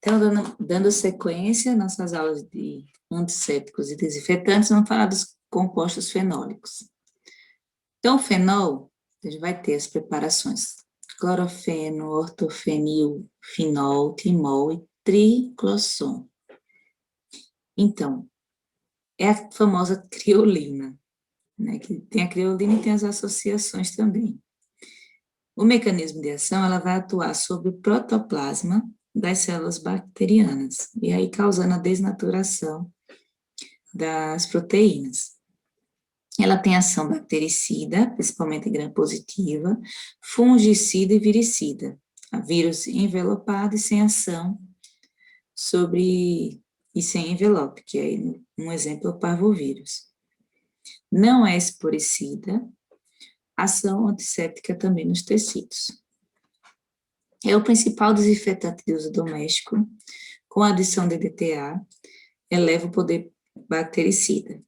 Então, dando sequência, nossas aulas de antissépticos e desinfetantes, vamos falar dos compostos fenólicos. Então, o fenol, a gente vai ter as preparações: clorofeno, ortofenil, finol, trimol e triclosan. Então, é a famosa criolina, né? Que tem a criolina e tem as associações também. O mecanismo de ação, ela vai atuar sobre o protoplasma das células bacterianas, e aí causando a desnaturação das proteínas. Ela tem ação bactericida, principalmente gram-positiva, fungicida e viricida. A vírus envelopado e sem ação e sem envelope, que é um exemplo é o parvovírus. Não é esporicida, ação antisséptica também nos tecidos. É o principal desinfetante de uso doméstico, com a adição de DTA, eleva o poder bactericida.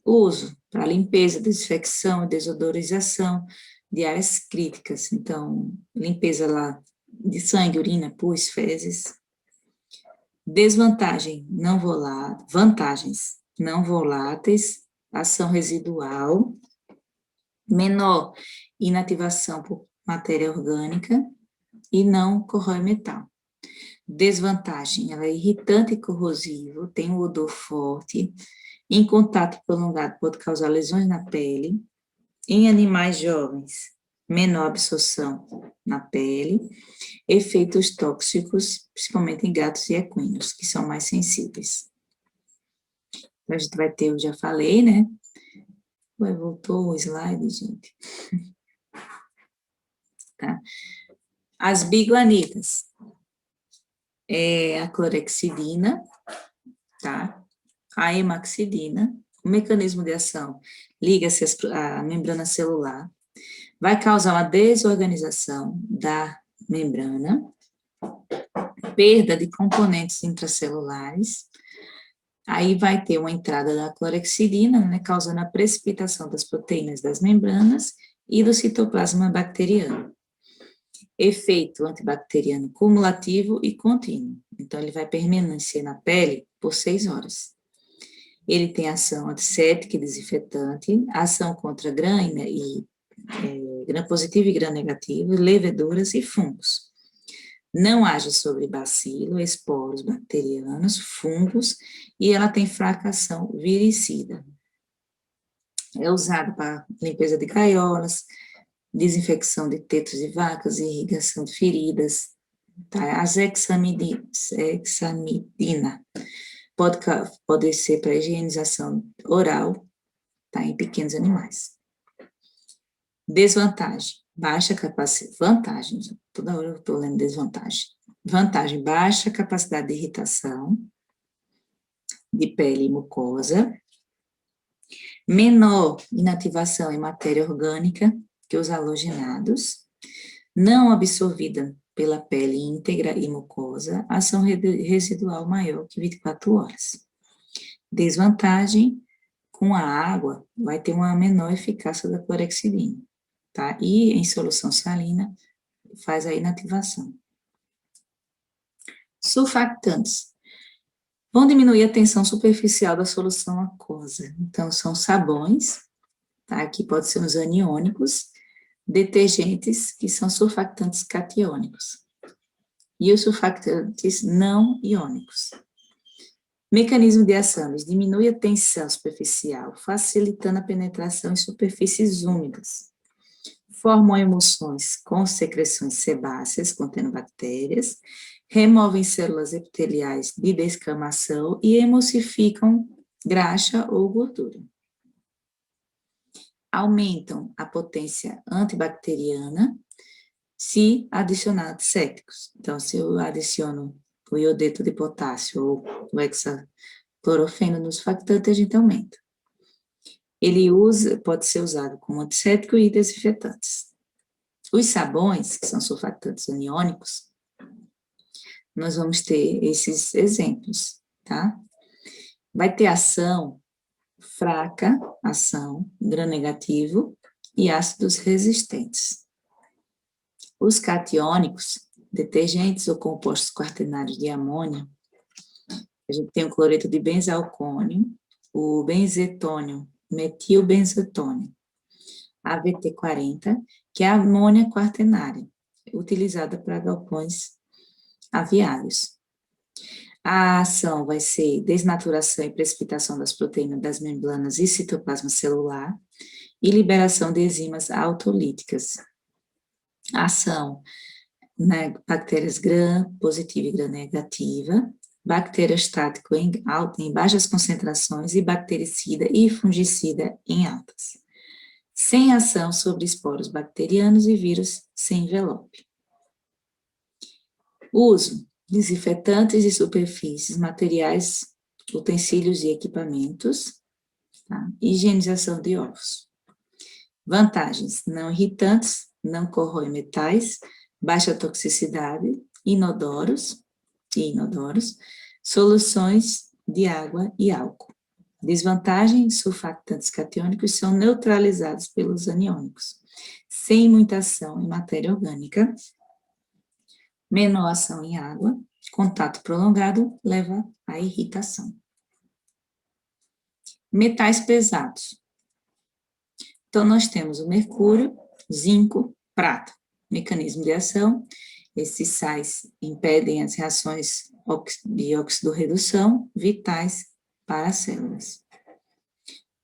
Uso para limpeza, desinfecção e desodorização de áreas críticas, então, limpeza lá de sangue, urina, pus, fezes. Vantagens não voláteis, ação residual, menor inativação por matéria orgânica e não corrói metal. Desvantagem, ela é irritante e corrosivo, tem um odor forte, em contato prolongado pode causar lesões na pele, em animais jovens, menor absorção na pele, efeitos tóxicos, principalmente em gatos e equinos, que são mais sensíveis. A gente vai ter, eu já falei, né? Ué, voltou o slide, gente. Tá? As biguanidas. É a clorexidina, tá? A emaxidina. O mecanismo de ação liga-se à membrana celular, vai causar uma desorganização da membrana, perda de componentes intracelulares, aí vai ter uma entrada da clorexidina, né, causando a precipitação das proteínas das membranas e do citoplasma bacteriano. Efeito antibacteriano cumulativo e contínuo. Então, ele vai permanecer na pele por 6 horas. Ele tem ação antisséptica e desinfetante, ação contra gram-positivo e gram-negativo, leveduras e fungos. Não age sobre bacilo, esporos bacterianos, fungos, e ela tem fraca ação viricida. É usado para limpeza de gaiolas, desinfecção de tetos de vacas, irrigação de feridas. Tá? A hexamidina pode ser para higienização oral, tá? Em pequenos animais. Desvantagem, vantagem, toda hora eu estou lendo desvantagem. Vantagem, baixa capacidade de irritação de pele e mucosa, menor inativação em matéria orgânica que os halogenados, não absorvida pela pele íntegra e mucosa, ação residual maior que 24 horas. Desvantagem, com a água, vai ter uma menor eficácia da clorexidina, tá? E em solução salina, faz a inativação. Surfactantes. Vão diminuir a tensão superficial da solução aquosa. Então, são sabões, tá? Aqui pode ser os aniônicos, detergentes, que são surfactantes catiônicos. E os surfactantes não iônicos. Mecanismo de ação, eles diminuem a tensão superficial, facilitando a penetração em superfícies úmidas. Formam emulsões com secreções sebáceas, contendo bactérias, removem células epiteliais de descamação e emulsificam graxa ou gordura. Aumentam a potência antibacteriana se adicionar antissépticos. Então, se eu adiciono o iodeto de potássio ou o hexaclorofeno nos surfactantes, a gente aumenta. Ele pode ser usado como antisséptico e desinfetantes. Os sabões, que são surfactantes aniônicos, nós vamos ter esses exemplos, tá? Vai ter ação fraca, ação gram-negativo e ácidos resistentes. Os catiônicos detergentes ou compostos quaternários de amônia, a gente tem o cloreto de benzalcônio, o benzetônio, metilbenzetônio, AVT40, que é a amônia quaternária, utilizada para galpões aviários. A ação vai ser desnaturação e precipitação das proteínas das membranas e citoplasma celular e liberação de enzimas autolíticas. A ação na bactérias gram positiva e gram negativa, bactéria estático em baixas concentrações e bactericida e fungicida em altas. Sem ação sobre esporos bacterianos e vírus sem envelope. Uso: desinfetantes de superfícies, materiais, utensílios e equipamentos, tá? Higienização de ovos. Vantagens: não irritantes, não corroem metais, baixa toxicidade, inodoros, soluções de água e álcool. Desvantagem: surfactantes catiônicos são neutralizados pelos aniônicos, sem muita ação em matéria orgânica, menor ação em água, contato prolongado leva à irritação. Metais pesados. Então, nós temos o mercúrio, zinco, prata. Mecanismo de ação: esses sais impedem as reações de oxidorredução vitais para as células.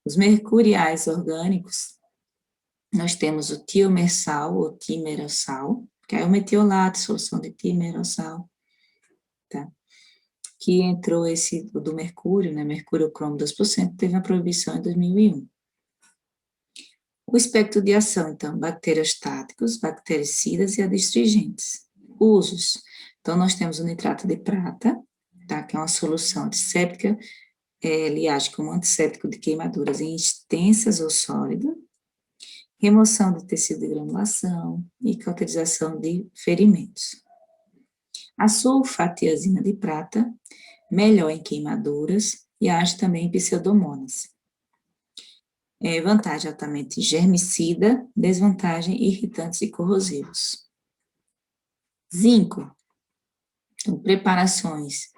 Os mercuriais orgânicos, nós temos o tiomersal ou timerossal, que é o metiolato, solução de timerossal, tá? Que entrou esse do mercúrio, né? Mercúrio cromo 2%, teve uma proibição em 2001. O espectro de ação, então, bacteriostáticos, bactericidas e adstringentes. Usos: então, nós temos o nitrato de prata, tá? Que é uma solução antisséptica, ele age como antisséptico de queimaduras em extensas ou sólidas, remoção do tecido de granulação e cauterização de ferimentos. A sulfatiazina de prata, melhor em queimaduras e age também em pseudomonas. Vantagem: altamente germicida, desvantagem: irritantes e corrosivos. Zinco. Então, preparações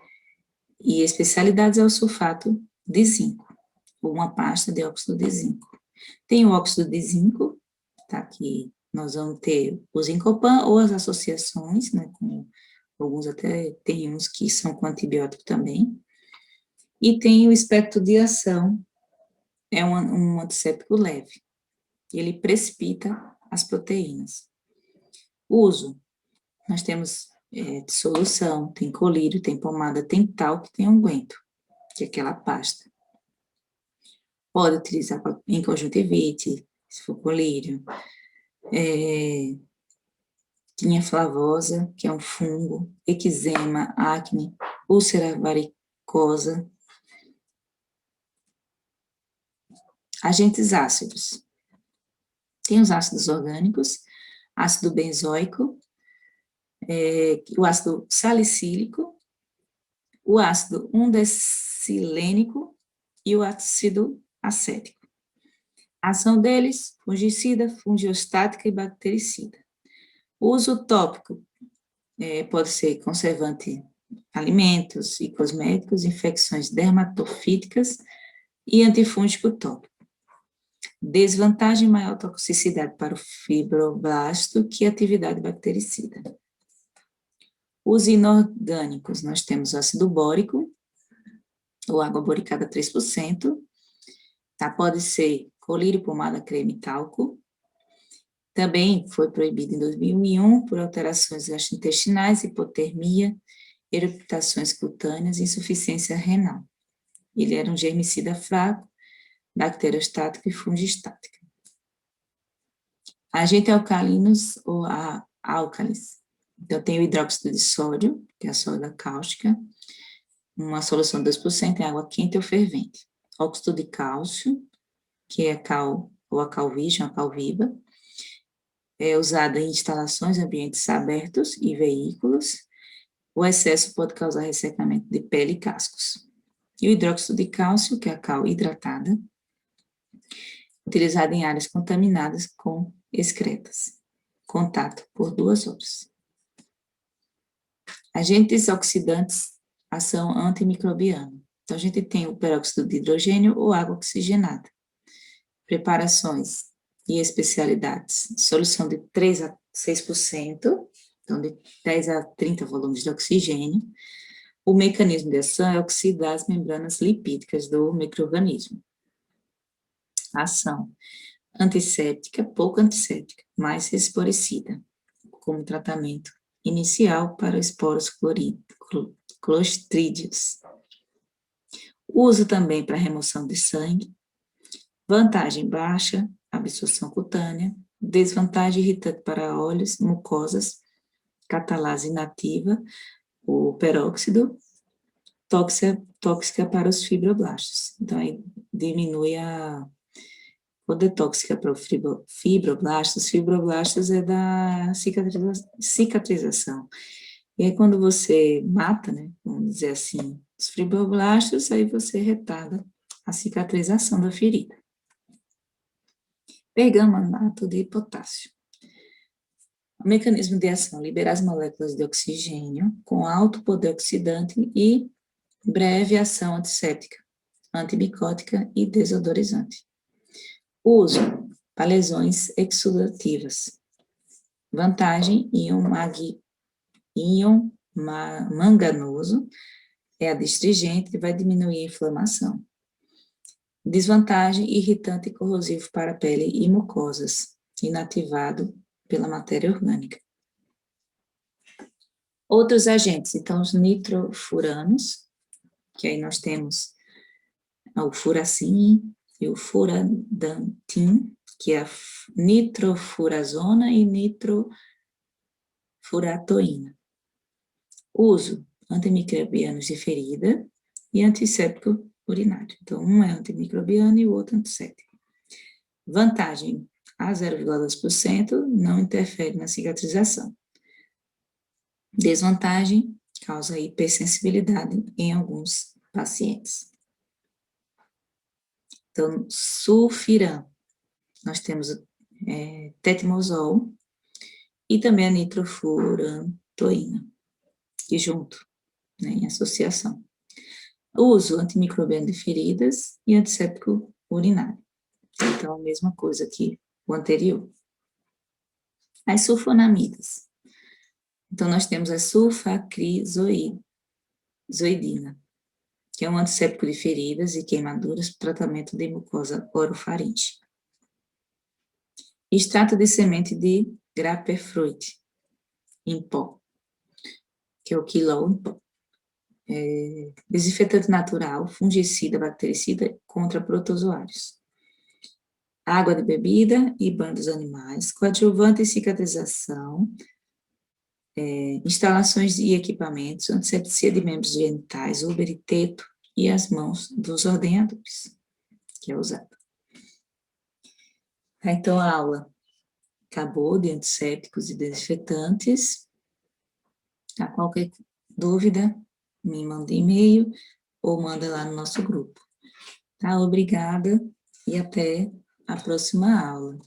e especialidades ao sulfato de zinco, ou uma pasta de óxido de zinco. Tem o óxido de zinco, tá? Que nós vamos ter o zincopan ou as associações, né? Com alguns até tem uns que são com antibiótico também. E tem o espectro de ação, é um antisséptico leve. Ele precipita as proteínas. Uso: nós temos de solução, tem colírio, tem pomada, tem talco, tem unguento, que é aquela pasta. Pode utilizar em conjuntivite, se for colírio. Tinha flavosa, que é um fungo, eczema, acne, úlcera varicosa. Agentes ácidos. Tem os ácidos orgânicos, ácido benzoico, o ácido salicílico, o ácido undecilênico e o ácido acético. A ação deles: fungicida, fungiostática e bactericida. O uso tópico pode ser conservante alimentos e cosméticos, infecções dermatofíticas e antifúngico tópico. Desvantagem: maior toxicidade para o fibroblasto que atividade bactericida. Os inorgânicos, nós temos ácido bórico, ou água boricada 3%, tá? Pode ser colírio, pomada, creme e talco. Também foi proibido em 2001 por alterações gastrointestinais, hipotermia, eruptações cutâneas e insuficiência renal. Ele era um germicida fraco, bacteriostático e fungistático. Agentes alcalinos ou álcalis. Então, tem o hidróxido de sódio, que é a sódia cáustica, uma solução de 2% em água quente ou fervente. Óxido de cálcio, que é cal, ou a calvígena, a calviva, é usada em instalações, ambientes abertos e veículos. O excesso pode causar ressecamento de pele e cascos. E o hidróxido de cálcio, que é a cal hidratada, utilizado em áreas contaminadas com excretas. Contato por 2 horas. Agentes oxidantes, ação antimicrobiana. Então, a gente tem o peróxido de hidrogênio ou água oxigenada. Preparações e especialidades. Solução de 3 a 6%, então de 10 a 30 volumes de oxigênio. O mecanismo de ação é oxidar as membranas lipídicas do micro-organismo. Ação antisséptica, pouco antisséptica, mais resporicida, como tratamento inicial para esporos clostrídeos. Uso também para remoção de sangue. Vantagem baixa, absorção cutânea. Desvantagem irritante para olhos, mucosas, catalase inativa, o peróxido, tóxica para os fibroblastos. Então, aí diminui quando é tóxica para o fibroblastos, fibroblastos é da cicatrização. E aí, quando você mata, né, vamos dizer assim, os fibroblastos, aí você retarda a cicatrização da ferida. Pergamato de potássio. O mecanismo de ação: liberar as moléculas de oxigênio com alto poder oxidante e breve ação antisséptica, antimicótica e desodorizante. Uso para lesões exudativas. Vantagem: íon manganoso é adstringente e vai diminuir a inflamação. Desvantagem: irritante e corrosivo para a pele e mucosas, inativado pela matéria orgânica. Outros agentes, então, os nitrofuranos, que aí nós temos o furacin e o furandantin, que é a nitrofurazona e nitrofuratoína. Uso: antimicrobianos de ferida e antisséptico urinário. Então, um é antimicrobiano e o outro antisséptico. Vantagem: a 0,2% não interfere na cicatrização. Desvantagem: causa hipersensibilidade em alguns pacientes. Então, sulfiram, nós temos tetmosol e também a nitrofurantoína, que junto, né, em associação. Uso: antimicrobiano de feridas e antisséptico urinário. Então, a mesma coisa que o anterior. As sulfonamidas. Então, nós temos a sulfacrizoidina, que é um antisséptico de feridas e queimaduras para tratamento de mucosa orofaringe. Extrato de semente de grapefruit em pó, que é o quilol em pó. Desinfetante natural, fungicida, bactericida contra protozoários. Água de bebida e banho dos animais, coadjuvante e cicatrização, instalações e equipamentos, antisepsia de membros genitais, úbero e teto e as mãos dos ordenhadores, que é usado. Então, a aula acabou de antissépticos e desinfetantes. Tá? Qualquer dúvida, me manda e-mail ou manda lá no nosso grupo. Tá? Obrigada e até a próxima aula.